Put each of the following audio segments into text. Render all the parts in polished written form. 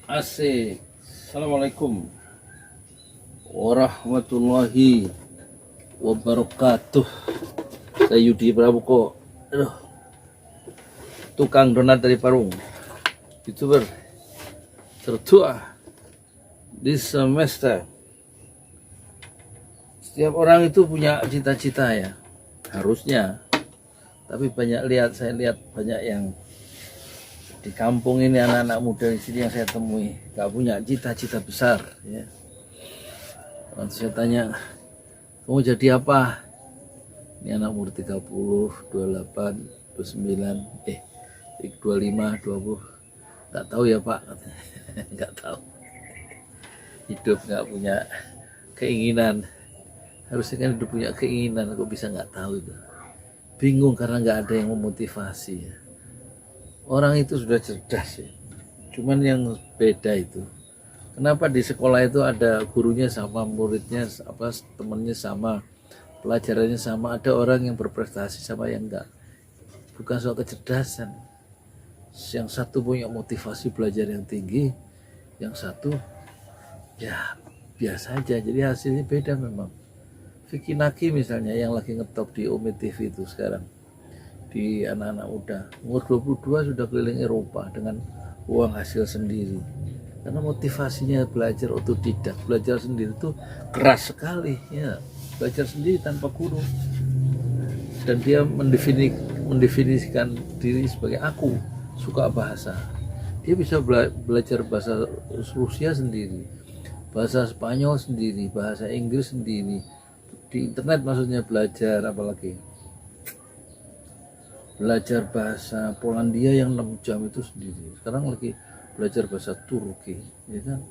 Asik. Assalamualaikum warahmatullahi wabarakatuh. Saya Yudi Pramuko. Aduh, tukang donat dari Parung, YouTuber tertua di semesta. Setiap orang itu punya cita-cita ya, harusnya. Tapi saya lihat banyak yang di kampung ini, anak-anak muda di sini yang saya temui gak punya cita-cita besar ya. Waktu saya tanya, kamu jadi apa? Ini anak umur 30, 28, 29, 25, 20. Gak tahu ya Pak, gak tahu. Hidup gak punya keinginan. Harusnya kan hidup punya keinginan, kok bisa gak tahu itu. Bingung karena gak ada yang memotivasi ya. Orang itu sudah cerdas ya, cuman yang beda itu, kenapa di sekolah itu ada gurunya sama, muridnya apa, temennya sama, pelajarannya sama, ada orang yang berprestasi sama yang enggak. Bukan soal kecerdasan, yang satu punya motivasi belajar yang tinggi, yang satu ya biasa aja, jadi hasilnya beda memang. Vicky Naki misalnya yang lagi ngetop di Umi TV itu sekarang, di anak-anak muda, umur 22 sudah keliling Eropa dengan uang hasil sendiri, karena motivasinya belajar otodidak, belajar sendiri itu keras sekali ya, belajar sendiri tanpa guru, dan dia mendefinisikan diri sebagai aku suka bahasa. Dia bisa belajar bahasa Rusia sendiri, bahasa Spanyol sendiri, bahasa Inggris sendiri, di internet maksudnya belajar, apalagi belajar bahasa Polandia yang 6 jam itu sendiri. Sekarang lagi belajar bahasa Turki, ya kan?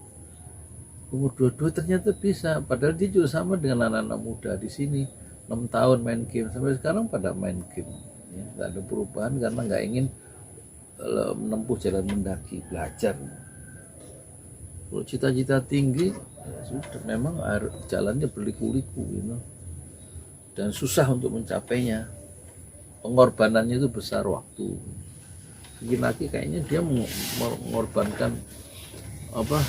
Umur 22 ternyata bisa, padahal dia juga sama dengan anak-anak muda di sini, 6 tahun main game, sampai sekarang pada main game. Ya, nggak ada perubahan karena nggak ingin menempuh jalan mendaki, belajar. Kalau cita-cita tinggi, ya sudah, memang jalannya berliku-liku gitu, dan susah untuk mencapainya. Pengorbanannya itu besar waktu. Laki-laki kayaknya dia mengorbankan apa,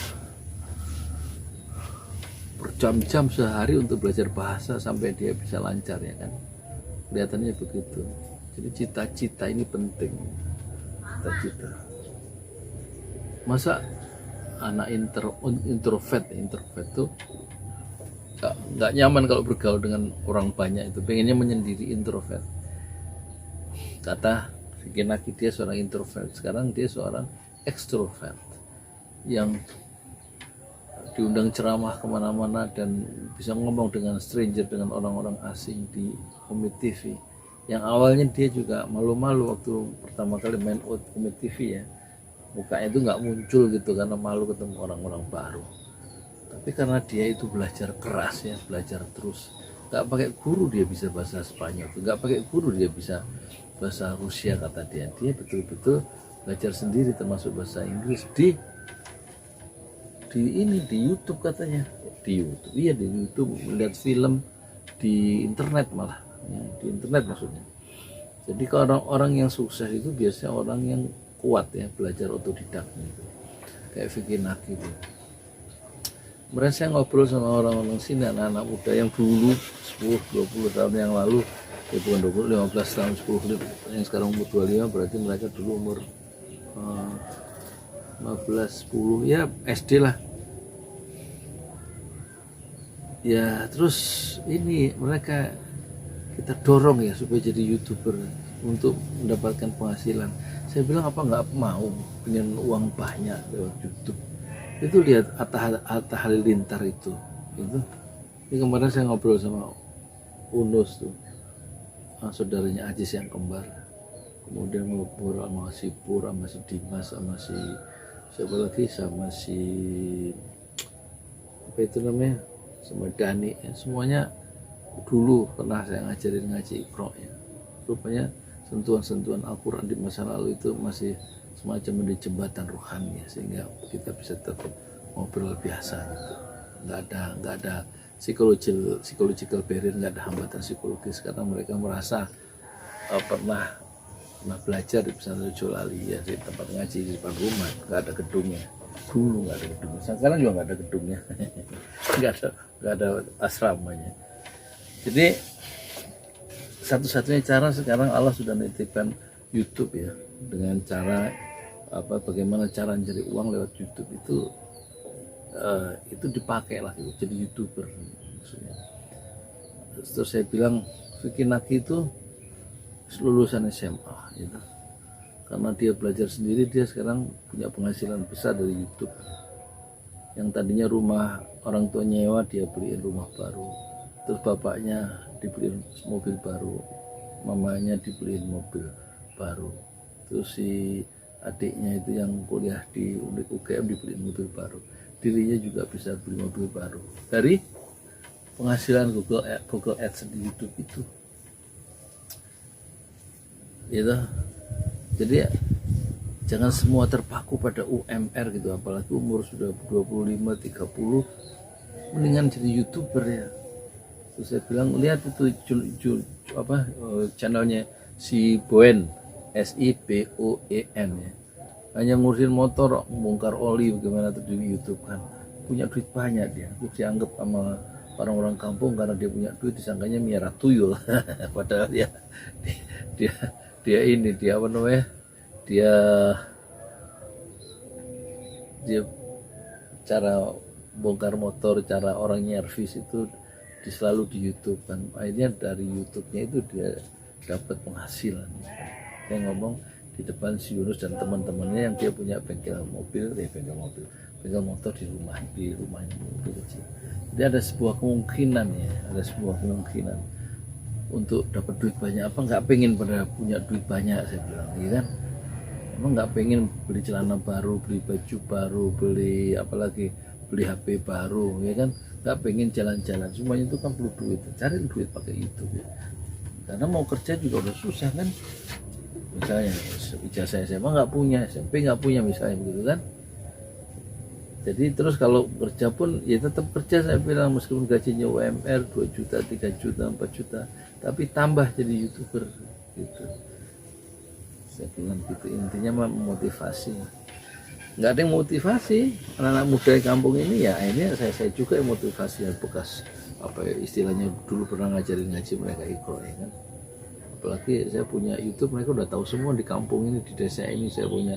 berjam-jam sehari untuk belajar bahasa sampai dia bisa lancar ya kan. Kelihatannya begitu. Jadi cita-cita ini penting. Cita-cita. Masa anak introvert itu nggak nyaman kalau bergaul dengan orang banyak, itu pengennya menyendiri, introvert. Kata Vicky Naki, dia seorang introvert, sekarang dia seorang ekstrovert yang diundang ceramah kemana-mana dan bisa ngomong dengan stranger, dengan orang-orang asing di Komit TV. Yang awalnya dia juga malu-malu waktu pertama kali main Komit TV ya, mukanya itu nggak muncul gitu karena malu ketemu orang-orang baru. Tapi karena dia itu belajar keras ya, belajar terus, nggak pakai guru dia bisa bahasa Spanyol, nggak pakai guru dia bisa bahasa Rusia, kata dia betul-betul belajar sendiri, termasuk bahasa Inggris di YouTube katanya, di YouTube melihat film di internet, malah ya, di internet maksudnya. Jadi kalau orang yang sukses itu biasanya orang yang kuat ya, belajar otodidak gitu. Kayak Vicky Naki itu. Kemarin saya ngobrol sama orang-orang sini, anak-anak muda yang dulu 10-20 tahun yang lalu, ya bukan 20, 15 tahun, 10, yang sekarang umur 25, berarti mereka dulu umur 15, 10, ya SD lah. Ya terus ini mereka kita dorong ya supaya jadi YouTuber untuk mendapatkan penghasilan. Saya bilang, apa nggak mau punya uang banyak lewat YouTube? Itu lihat Atta Halilintar itu. Ini kemarin saya ngobrol sama Unus tuh, saudaranya Ajis yang kembar. Kemudian ngobrol sama si Pur, sama si Dimas, sama si siapa lagi, sama si apa itu namanya, sama Dani ya. Semuanya dulu pernah saya ngajarin ngaji Iqra ya. Rupanya sentuhan-sentuhan Al-Quran di masa lalu itu masih semacam menjadi jembatan rohani ya, sehingga kita bisa tetap ngobrol biasa gitu. Nggak ada psychological barrier, nggak ada hambatan psikologis, karena mereka merasa pernah pernah belajar di pesantren Jolali ya, di tempat ngaji di depan rumah, nggak ada gedungnya. Dulu nggak ada gedungnya, sekarang juga nggak ada gedungnya, nggak ada asramanya. Jadi satu-satunya cara sekarang Allah sudah nitipkan YouTube ya, dengan cara bagaimana cara mencari uang lewat YouTube itu dipakai lah gitu, jadi YouTuber maksudnya. Terus saya bilang Vicky Naki itu lulusan SMA gitu. Karena dia belajar sendiri, dia sekarang punya penghasilan besar dari YouTube. Yang tadinya rumah orang tua nyewa, dia beliin rumah baru. Terus bapaknya dibeliin mobil baru, mamanya dibeliin mobil baru. Terus si adiknya itu yang kuliah di UGM dibeliin mobil baru. Dirinya juga bisa beli mobil baru dari penghasilan Google Ads di YouTube itu. Gitu. Jadi jangan semua terpaku pada UMR gitu, apalagi umur sudah 25 30, mendingan jadi YouTuber ya. Terus saya bilang lihat itu channelnya si Boen, SIBOEN ya. Hanya ngurusin motor, bongkar oli bagaimana tuh di YouTube kan. Punya duit banyak dia. Terus dianggap sama orang-orang kampung karena dia punya duit disangkanya miara tuyul. Padahal dia apa namanya? Dia cara bongkar motor, cara orang nyervis itu selalu di YouTube kan. Akhirnya dari YouTube-nya itu dia dapat penghasilan. Dia ngomong di depan si Yunus dan teman-temannya yang dia punya bengkel motor di rumahnya itu kecil. Jadi ada sebuah kemungkinan untuk dapat duit banyak. Apa nggak pengen pada punya duit banyak, saya bilang, ya kan? Emang nggak pengen beli celana baru, beli baju baru, beli HP baru, ya kan? Nggak pengen jalan-jalan, semuanya itu kan perlu duit. Cari duit pakai YouTube ya. Karena mau kerja juga udah susah kan. Misalnya ijazah SMA nggak punya, SMP nggak punya misalnya begitu kan. Jadi terus kalau kerja pun ya tetap kerja, saya bilang, meskipun gajinya UMR 2 juta, 3 juta, 4 juta, tapi tambah jadi YouTuber gitu. Saya bilang gitu, intinya memotivasi. Nggak ada yang motivasi anak-anak muda di kampung ini ya. Akhirnya saya juga yang motivasi, yang bekas istilahnya dulu pernah ngajarin ngaji mereka ikro ya kan. Apalagi saya punya YouTube, mereka udah tahu semua di kampung ini, di desa ini saya punya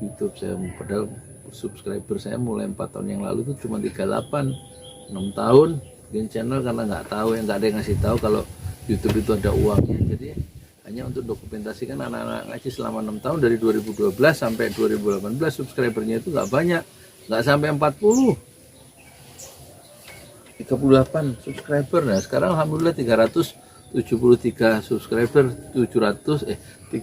YouTube. Padahal subscriber saya mulai 4 tahun yang lalu itu cuma 38, 6 tahun bikin channel karena nggak ada yang ngasih tahu kalau YouTube itu ada uangnya. Jadi hanya untuk dokumentasikan anak-anak ngaji selama 6 tahun dari 2012 sampai 2018 subscribernya itu nggak banyak, nggak sampai 40, 38 subscriber. Nah sekarang alhamdulillah 373 subscriber, 373.000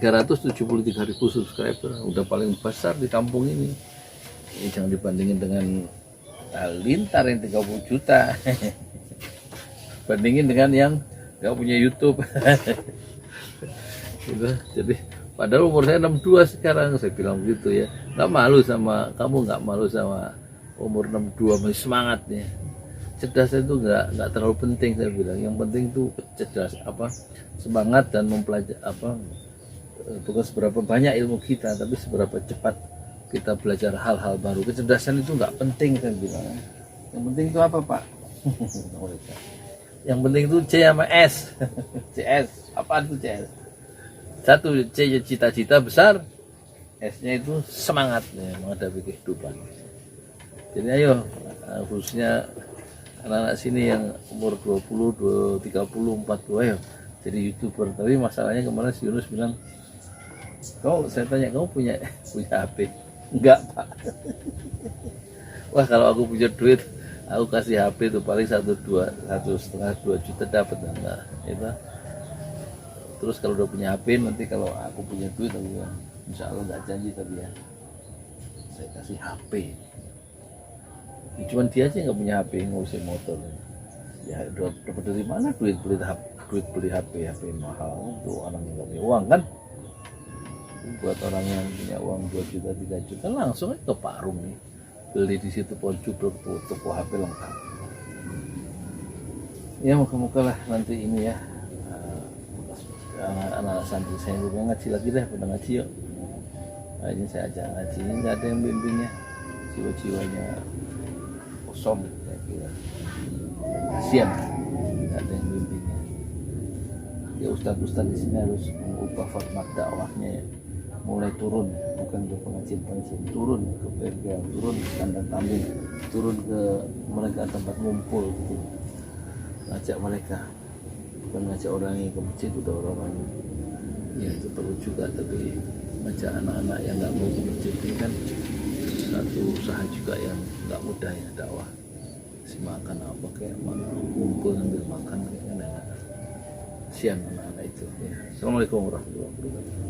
subscriber, udah paling besar di kampung ini. Ini jangan dibandingin dengan Lintar yang 30 juta bandingin dengan yang gak punya YouTube gitu. Jadi padahal umur saya 62 sekarang, saya bilang begitu ya. Gak malu sama kamu, gak malu sama umur 62, masih semangat nih. Cerdas itu nggak terlalu penting, saya bilang. Yang penting itu cerdas, semangat dan mempelajari, bukan seberapa banyak ilmu kita, tapi seberapa cepat kita belajar hal-hal baru. Kecerdasan itu nggak penting, saya bilang. Yang penting itu apa, Pak? Yang penting itu C sama S. CS, apa itu CS? Satu, C cita-cita besar, S-nya itu semangat ya, menghadapi kehidupan. Jadi ayo, khususnya anak-anak sini yang umur 20, 30, 40 ya jadi YouTuber. Tapi masalahnya kemarin si Yunus bilang, saya tanya, kamu punya HP? Enggak, Pak. Wah, kalau aku punya duit, aku kasih HP itu paling 1,5-2 juta dapat. Nah, itu. Terus kalau udah punya HP, nanti kalau aku punya duit, aku bilang, insya Allah nggak janji tapi ya, saya kasih HP. Ya, cuman dia aja nggak punya HP, ngurusin motor. Ya dapat dari mana duit beli HP mahal untuk orang yang nggak punya uang kan? Buat orang yang punya uang 2 juta 3 juta langsung aja ke Parung nih, beli di situ pohon cubruk, toko HP lengkap. Ya moga-moga lah nanti ini ya anak santri saya juga ngaji lagi deh, pada ngaji yuk. Akhirnya saya ajak ngaji, nggak ada yang bimbingnya, jiwa-jiwanya kosong, saya kira kasihan, nggak ada yang bimbingnya. Ya ustadz-ustadz di sini harus mengubah format dakwahnya ya. Mulai turun, bukan ke pengajian-pengajian, turun ke bengkel, turun ke kandang kambing, turun ke mereka tempat ngumpul gitu, ngajak mereka, bukan ngajak orang yang ke masjid, udah orang ya itu perlu juga, tapi ngajak anak-anak yang nggak mau ke masjid ini kan satu usaha juga yang nggak mudah ya dakwah. Si makan apa kayak ngumpul sambil makan kayak enak. Sian anak-anak itu ya. Assalamualaikum warahmatullahi wabarakatuh.